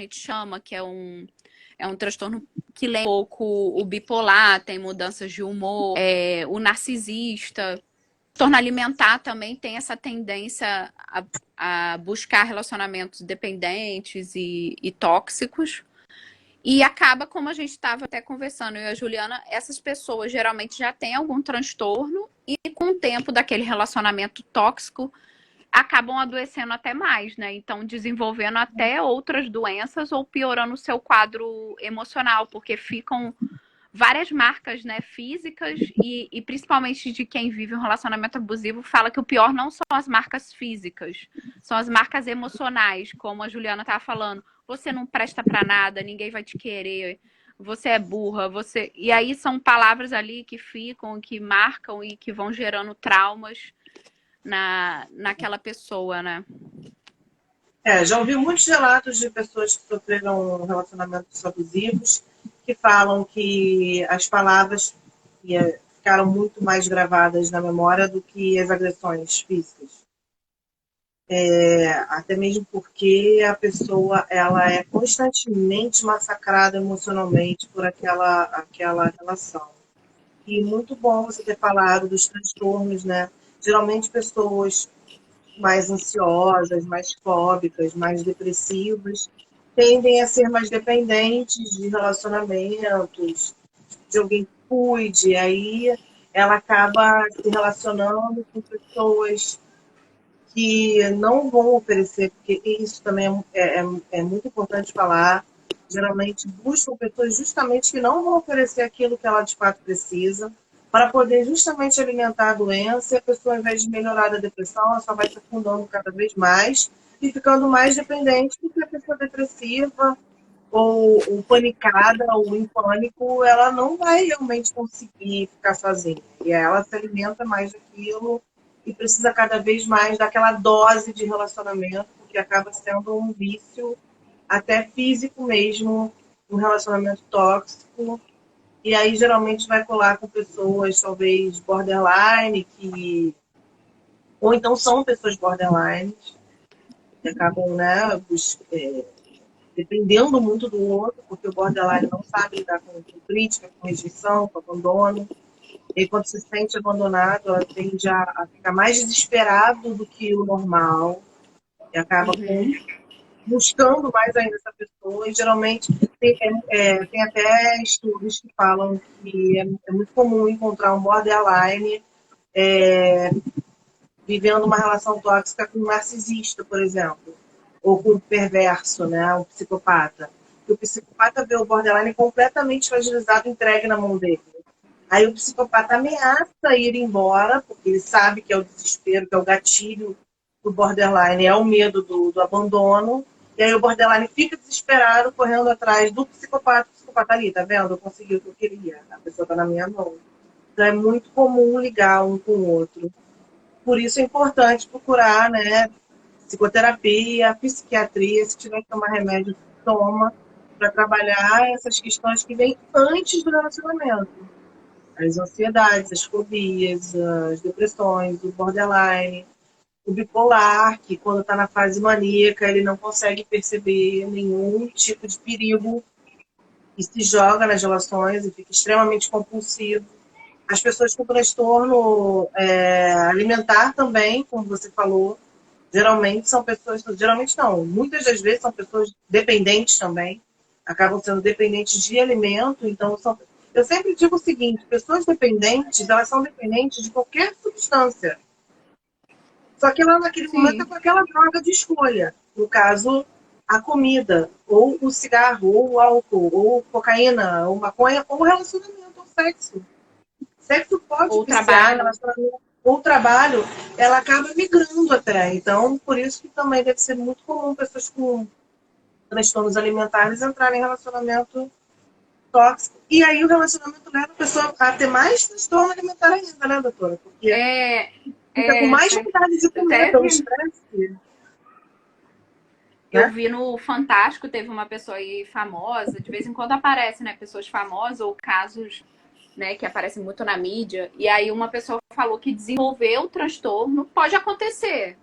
gente chama, que é um transtorno que lembra um pouco o bipolar, tem mudanças de humor, o narcisista. O transtorno alimentar também tem essa tendência a buscar relacionamentos dependentes e tóxicos. E acaba, como a gente estava até conversando, eu e a Juliana, essas pessoas geralmente já têm algum transtorno e com o tempo daquele relacionamento tóxico acabam adoecendo até mais, né? Então, desenvolvendo até outras doenças ou piorando o seu quadro emocional, porque ficam várias marcas, né, físicas e principalmente de quem vive um relacionamento abusivo fala que o pior não são as marcas físicas, são as marcas emocionais, como a Juliana estava falando. Você não presta para nada, ninguém vai te querer, você é burra, você... E aí são palavras ali que ficam, que marcam e que vão gerando traumas naquela pessoa, né? Já ouvi muitos relatos de pessoas que sofreram relacionamentos abusivos que falam que as palavras ficaram muito mais gravadas na memória do que as agressões físicas. Até mesmo porque a pessoa ela é constantemente massacrada emocionalmente por aquela relação. E muito bom você ter falado dos transtornos, né? Geralmente pessoas mais ansiosas, mais fóbicas, mais depressivas, tendem a ser mais dependentes de relacionamentos, de alguém que cuide, aí ela acaba se relacionando com pessoas que não vão oferecer, porque isso também é muito importante falar, geralmente buscam pessoas justamente que não vão oferecer aquilo que ela de fato precisa, para poder justamente alimentar a doença, e a pessoa, ao invés de melhorar da depressão, ela só vai se afundando cada vez mais e ficando mais dependente, porque a pessoa depressiva ou panicada ou em pânico, ela não vai realmente conseguir ficar sozinha. E ela se alimenta mais daquilo e precisa cada vez mais daquela dose de relacionamento, porque acaba sendo um vício até físico mesmo, um relacionamento tóxico. E aí geralmente vai colar com pessoas talvez borderline, ou então são pessoas borderline, que acabam, né, dependendo muito do outro, porque o borderline não sabe lidar com crítica, com rejeição, com abandono. E quando se sente abandonado, ela tende a ficar mais desesperado do que o normal e acaba buscando mais ainda essa pessoa. E geralmente tem até estudos que falam que é muito comum encontrar um borderline vivendo uma relação tóxica com um narcisista, por exemplo, ou com um perverso, né, um psicopata. E o psicopata vê o borderline completamente fragilizado, entregue na mão dele. Aí o psicopata ameaça ir embora, porque ele sabe que é o desespero, que é o gatilho do borderline, é o medo do abandono. E aí o borderline fica desesperado, correndo atrás do psicopata. O psicopata ali, tá vendo? Eu consegui o que eu queria. A pessoa tá na minha mão. Então é muito comum ligar um com o outro. Por isso é importante procurar, né, psicoterapia, psiquiatria, se tiver que tomar remédio, toma, para trabalhar essas questões que vêm antes do relacionamento. As ansiedades, as fobias, as depressões, o borderline, o bipolar, que quando está na fase maníaca, ele não consegue perceber nenhum tipo de perigo e se joga nas relações e fica extremamente compulsivo. As pessoas com transtorno alimentar também, como você falou, geralmente são pessoas, geralmente não, muitas das vezes são pessoas dependentes também, acabam sendo dependentes de alimento, então eu sempre digo o seguinte, pessoas dependentes, elas são dependentes de qualquer substância. Só que ela naquele momento é com aquela droga de escolha. No caso, a comida, ou o cigarro, ou o álcool, ou cocaína, ou maconha, ou o relacionamento, ou sexo. Sexo pode Ou viciar, trabalho. relacionamento, ou trabalho, ela acaba migrando até. Então, por isso que também deve ser muito comum pessoas com transtornos alimentares entrarem em relacionamento tóxico. E aí o relacionamento leva a pessoa a ter mais transtorno alimentar ainda, né, doutora? Porque fica com mais vontade de comer, pelo estresse. Eu Né? vi no Fantástico, teve uma pessoa aí famosa, de vez em quando aparece, né, pessoas famosas ou casos, né, que aparecem muito na mídia, e aí uma pessoa falou que desenvolveu o transtorno, pode acontecer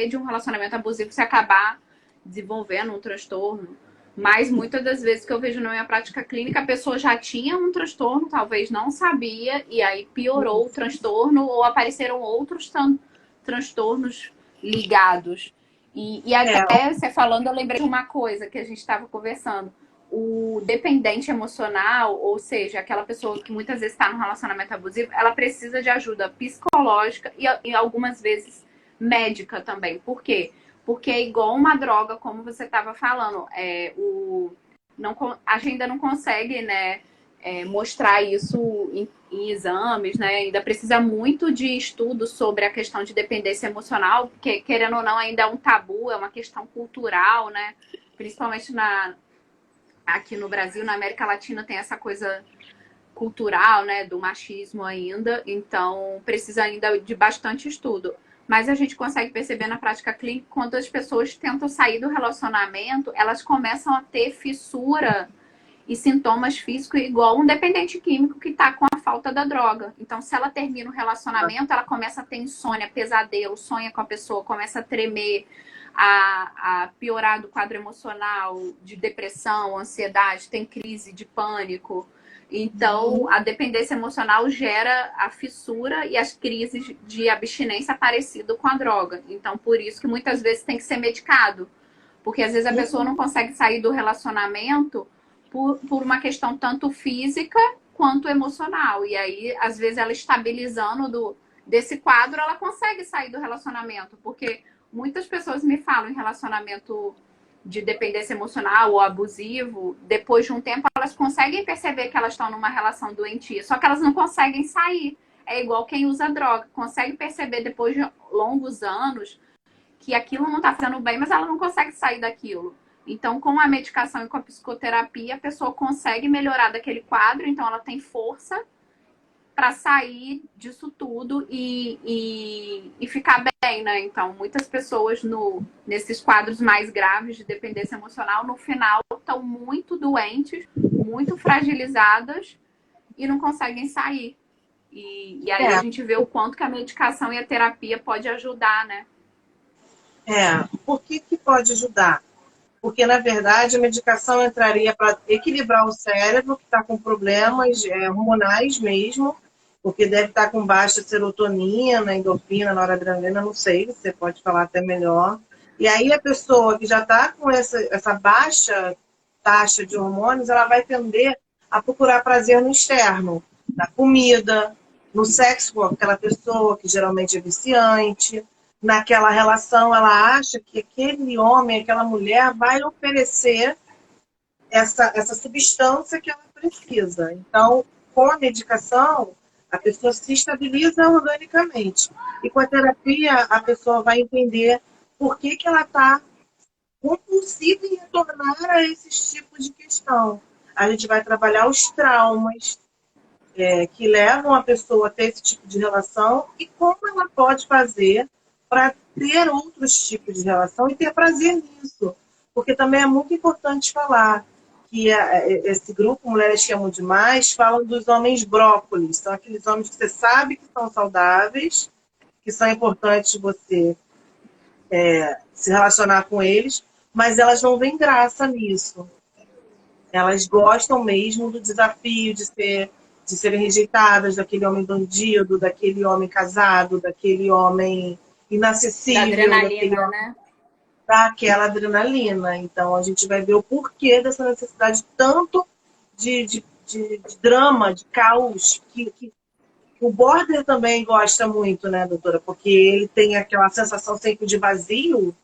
de um relacionamento abusivo se acabar desenvolvendo um transtorno. Mas muitas das vezes que eu vejo na minha prática clínica, a pessoa já tinha um transtorno, talvez não sabia, e aí piorou o transtorno ou apareceram outros transtornos ligados. E É, até você falando, eu lembrei de uma coisa que a gente estava conversando. O dependente emocional, ou seja, aquela pessoa que muitas vezes está num relacionamento abusivo, ela precisa de ajuda psicológica e algumas vezes médica também. Por quê? Porque é igual uma droga, como você estava falando. Não, a gente ainda não consegue, né, mostrar isso em exames, né? Ainda precisa muito de estudo sobre a questão de dependência emocional, porque, querendo ou não, ainda é um tabu, é uma questão cultural, né? Principalmente aqui no Brasil, na América Latina, tem essa coisa cultural, né, do machismo ainda, então precisa ainda de bastante estudo. Mas a gente consegue perceber na prática clínica, quando as pessoas tentam sair do relacionamento, elas começam a ter fissura e sintomas físicos igual um dependente químico que está com a falta da droga. Então, se ela termina o relacionamento, ela começa a ter insônia, pesadelo, sonha com a pessoa, começa a tremer, a piorar do quadro emocional, de depressão, ansiedade, tem crise de pânico. Então, a dependência emocional gera a fissura e as crises de abstinência parecido com a droga. Então, por isso que muitas vezes tem que ser medicado. Porque às vezes a pessoa não consegue sair do relacionamento por uma questão tanto física quanto emocional. E aí, às vezes, ela estabilizando desse quadro, ela consegue sair do relacionamento. Porque muitas pessoas me falam em relacionamento de dependência emocional ou abusivo, depois de um tempo elas conseguem perceber que elas estão numa relação doentia, só que elas não conseguem sair. É igual quem usa droga, consegue perceber depois de longos anos que aquilo não está fazendo bem, mas ela não consegue sair daquilo. Então, com a medicação e com a psicoterapia, a pessoa consegue melhorar daquele quadro, então ela tem força para sair disso tudo e ficar bem, né? Então, muitas pessoas nesses quadros mais graves de dependência emocional, no final, estão muito doentes, muito fragilizadas e não conseguem sair. E aí a é, gente vê o quanto que a medicação e a terapia pode ajudar, né? Por que que pode ajudar? Porque, na verdade, a medicação entraria para equilibrar o cérebro, que está com problemas hormonais mesmo, porque deve estar com baixa serotonina, endorfina, noradrenalina, não sei, você pode falar até melhor. E aí a pessoa que já está com essa baixa taxa de hormônios, ela vai tender a procurar prazer no externo, na comida, no sexo com aquela pessoa que geralmente é viciante, naquela relação, ela acha que aquele homem, aquela mulher vai oferecer essa substância que ela precisa. Então, com a medicação, a pessoa se estabiliza organicamente. E com a terapia, a pessoa vai entender por que, que ela está compulsiva em retornar a esses tipos de questão. A gente vai trabalhar os traumas que levam a pessoa a ter esse tipo de relação e como ela pode fazer para ter outros tipos de relação e ter prazer nisso. Porque também é muito importante falar que esse grupo Mulheres que Amam Demais falam dos homens brócolis. São aqueles homens que você sabe que são saudáveis, que são importantes você se relacionar com eles, mas elas não veem graça nisso. Elas gostam mesmo do desafio de serem rejeitadas, daquele homem bandido, daquele homem casado, daquele homem Da inacessível, daquele adrenalina, homem né? daquela adrenalina. Então a gente vai ver o porquê dessa necessidade tanto de drama, de caos, que o Border também gosta muito, né, doutora? Porque ele tem aquela sensação sempre de vazio,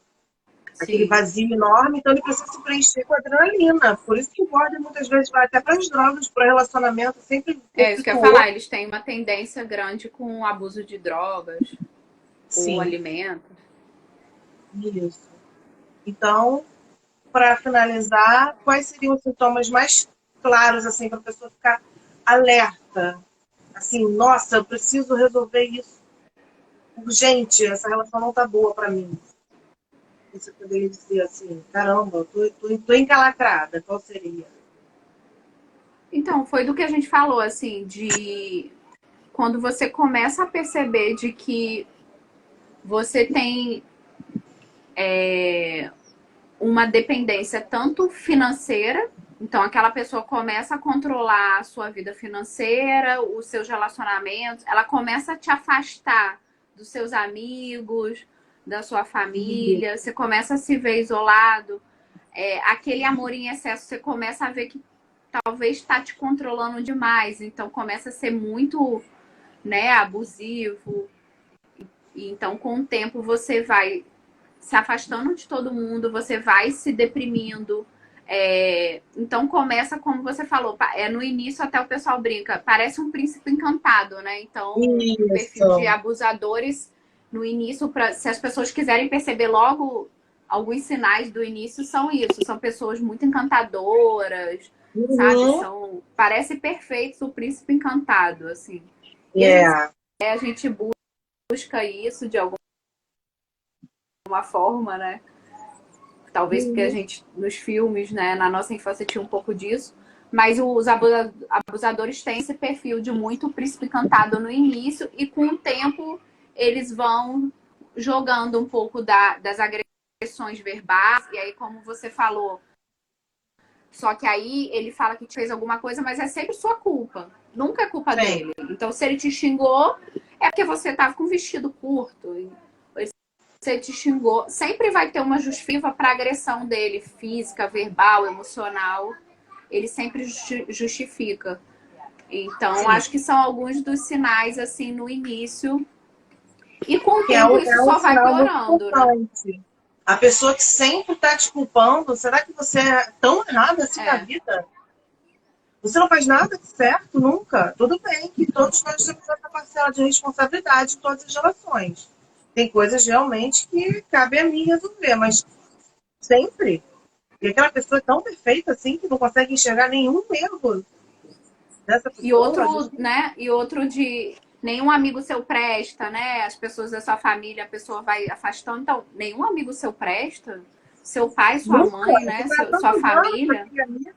aquele Sim. vazio enorme, então ele precisa se preencher com adrenalina. Por isso que o Border muitas vezes vai até para as drogas, para relacionamento sempre É isso que eu ia conflituoso. falar. Eles têm uma tendência grande com o abuso de drogas ou Sim, alimentos. isso. Então, para finalizar, quais seriam os sintomas mais claros assim para a pessoa ficar alerta? Assim, nossa, eu preciso resolver isso urgente, essa relação não tá boa para mim. Você poderia dizer assim, caramba, tô encalacrada, qual seria? Então, foi do que a gente falou, assim, de quando você começa a perceber de que você tem uma dependência tanto financeira, então aquela pessoa começa a controlar a sua vida financeira, os seus relacionamentos, ela começa a te afastar dos seus amigos, da sua família, você começa a se ver isolado, aquele amor em excesso, você começa a ver que talvez está te controlando demais, então começa a ser muito, né, abusivo. E então, com o tempo, você vai se afastando de todo mundo, você vai se deprimindo. Então começa, como você falou, no início até o pessoal brinca, parece um príncipe encantado, né? Então, o perfil de Isso. abusadores no início, se as pessoas quiserem perceber logo, alguns sinais do início são isso, são pessoas muito encantadoras, sabe? Uhum. Parece perfeito o príncipe encantado, assim. E às vezes É. a gente busca isso de alguma forma, né? Talvez porque a Uhum. gente, nos filmes, né, na nossa infância tinha um pouco disso. Mas os abusadores têm esse perfil de muito príncipe encantado no início e com o tempo eles vão jogando um pouco das agressões verbais. E aí, como você falou, só que aí ele fala que te fez alguma coisa, mas é sempre sua culpa. Nunca é culpa Sim. dele. Então, se ele te xingou, é porque você tava com um vestido curto. Você te xingou. Sempre vai ter uma justificativa para agressão dele, física, verbal, emocional. Ele sempre justifica. Então, Sim. acho que são alguns dos sinais, assim, no início. E com o Que é tempo é isso um só vai sinal muito piorando, né? importante. A pessoa que sempre está te culpando, será que você é tão errado assim na É. vida? Você não faz nada de certo, nunca. Tudo bem que todos nós temos essa parcela de responsabilidade em todas as relações. Tem coisas realmente que cabe a mim resolver, mas sempre. E aquela pessoa é tão perfeita assim que não consegue enxergar nenhum erro dessa E pessoa. A outro, gente... né? E outro de nenhum amigo seu presta, né? As pessoas da sua família, a pessoa vai afastando. Então, nenhum amigo seu presta. Seu pai, sua Nunca. mãe, Você né? está há Sua tantos anos com família. aquele amigo,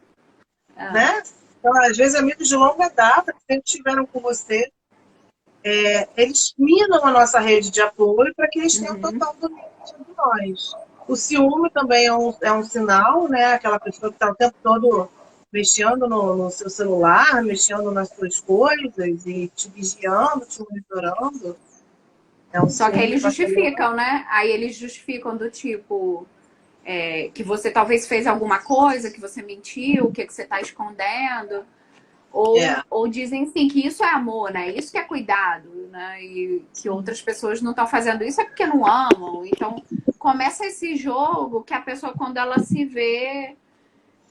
É. né? Então, às vezes, amigos de longa data que sempre estiveram com você, eles minam a nossa rede de apoio para que eles tenham Uhum. total domínio sobre nós. O ciúme também é um sinal, né? Aquela pessoa que está o tempo todo mexendo no seu celular, mexendo nas suas coisas e te vigiando, te monitorando. É um Só que aí ciúme eles exacerbado. justificam, né? Aí eles justificam do tipo que você talvez fez alguma coisa, que você mentiu, o que, que você está escondendo. É. Ou dizem sim que isso é amor, né? Isso que é cuidado, né? E que outras pessoas não estão fazendo isso é porque não amam. Então começa esse jogo que a pessoa, quando ela se vê,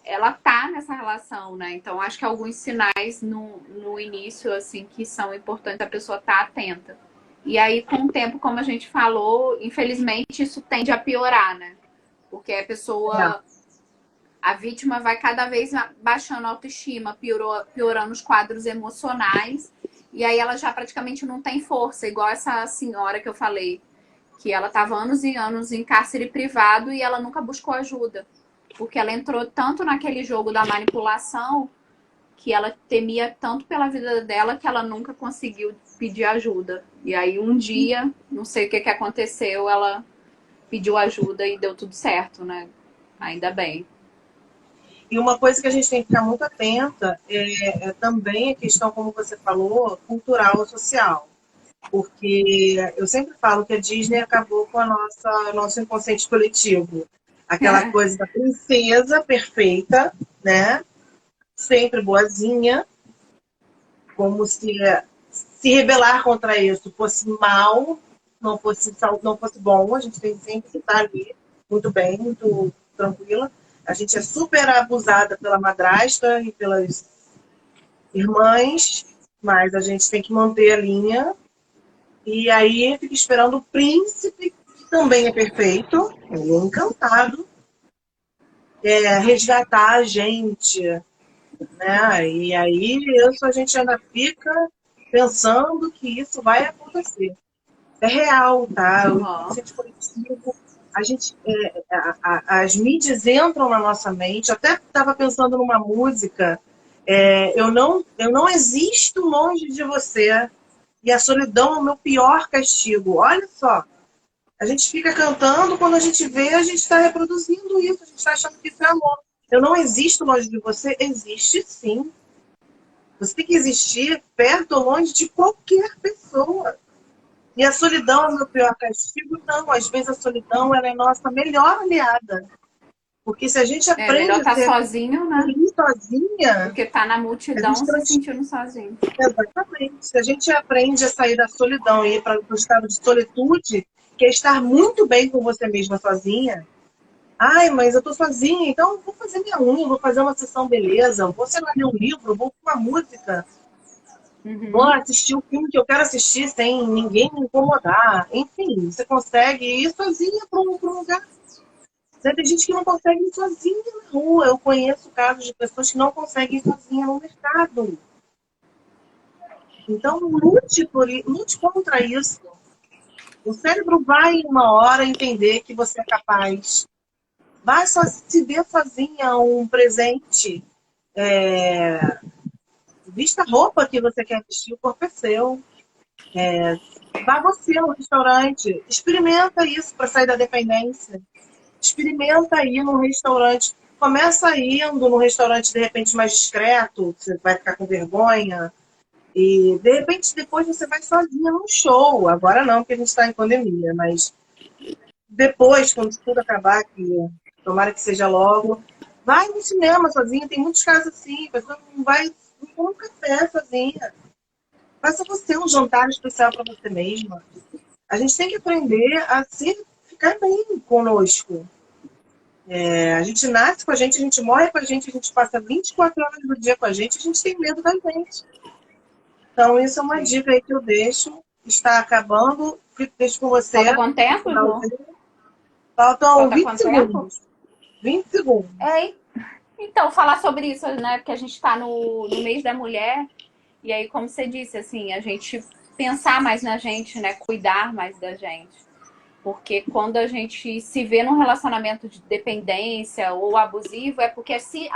ela tá nessa relação, né? Então acho que alguns sinais no início, assim, que são importantes a pessoa estar tá atenta. E aí, com o tempo, como a gente falou, infelizmente isso tende a piorar, né? Porque a É. pessoa, a vítima vai cada vez baixando a autoestima, piorando os quadros emocionais, e aí ela já praticamente não tem força, igual essa senhora que eu falei, que ela estava anos e anos em cárcere privado e ela nunca buscou ajuda, porque ela entrou tanto naquele jogo da manipulação que ela temia tanto pela vida dela que ela nunca conseguiu pedir ajuda. E aí um dia, não sei o que aconteceu, ela pediu ajuda e deu tudo certo, né? Ainda bem. E uma coisa que a gente tem que ficar muito atenta é também a questão, como você falou, cultural ou social. Porque eu sempre falo que a Disney acabou com a nosso inconsciente coletivo. Aquela coisa da princesa perfeita, né? Sempre boazinha, como se rebelar contra isso fosse mal, não fosse bom. A gente tem sempre que estar ali muito bem, muito tranquila. A gente é super abusada pela madrasta e pelas irmãs, mas a gente tem que manter a linha. E aí fica esperando o príncipe, que também é perfeito, ele é encantado, resgatar a gente, né? E aí isso a gente ainda fica pensando que isso vai acontecer. É real, tá? O Uhum. inconsciente coletivo, a gente, as mídias entram na nossa mente. Até estava pensando numa música, eu não existo longe de você e a solidão é o meu pior castigo. Olha só, A gente fica cantando, quando a gente vê, a gente está reproduzindo isso, a gente está achando que isso é amor. Eu não existo longe de você, existe sim. Você tem que existir perto ou longe de qualquer pessoa. E a solidão é o meu pior castigo? Não, às vezes a solidão ela é nossa melhor aliada. Porque se a gente É melhor aprende a estar ser sozinho, né? feliz sozinha, Do que estar na a gente multidão se trans... sentindo sozinho. Exatamente. Se a gente aprende a sair da solidão e ir para o estado de solitude, que é estar muito bem com você mesma sozinha. Ai, mas eu tô sozinha, então eu vou fazer minha unha, vou fazer uma sessão beleza, vou, sei lá, ler um livro, vou com uma música, vou Uhum. assistir o filme que eu quero assistir sem ninguém me incomodar. Enfim, você consegue ir sozinha para um lugar. Tem gente que não consegue ir sozinha na rua. Eu conheço casos de pessoas que não conseguem ir sozinha no mercado. Então, lute contra isso. O cérebro vai, em uma hora, entender que você é capaz. Vai só se ver sozinha um presente. Vista a roupa que você quer vestir, o corpo é seu. Vá você no restaurante. Experimenta isso para sair da dependência. Experimenta ir num restaurante. Começa indo num restaurante, de repente, mais discreto, você vai ficar com vergonha. E, de repente, depois você vai sozinha num show. Agora não, porque a gente está em pandemia, mas depois, quando tudo acabar, que tomara que seja logo, vai no cinema sozinha. Tem muitos casos assim, a pessoa não vai não toma um café sozinha. Faça você um jantar especial para você mesma. A gente tem que aprender a ficar bem conosco. A gente nasce com a gente morre com a gente passa 24 horas do dia com a gente tem medo da gente. Então, isso é uma Sim. dica aí que eu deixo. Está acabando. Deixo com você. Falta quanto tempo, Ju? Faltam Falta 20 quanto tempo? segundos. 20 segundos. É, então, falar sobre isso, né? Porque a gente está no mês da mulher, e aí, como você disse, assim, a gente pensar mais na gente, né? Cuidar mais da gente. Porque quando a gente se vê num relacionamento de dependência ou abusivo, é porque se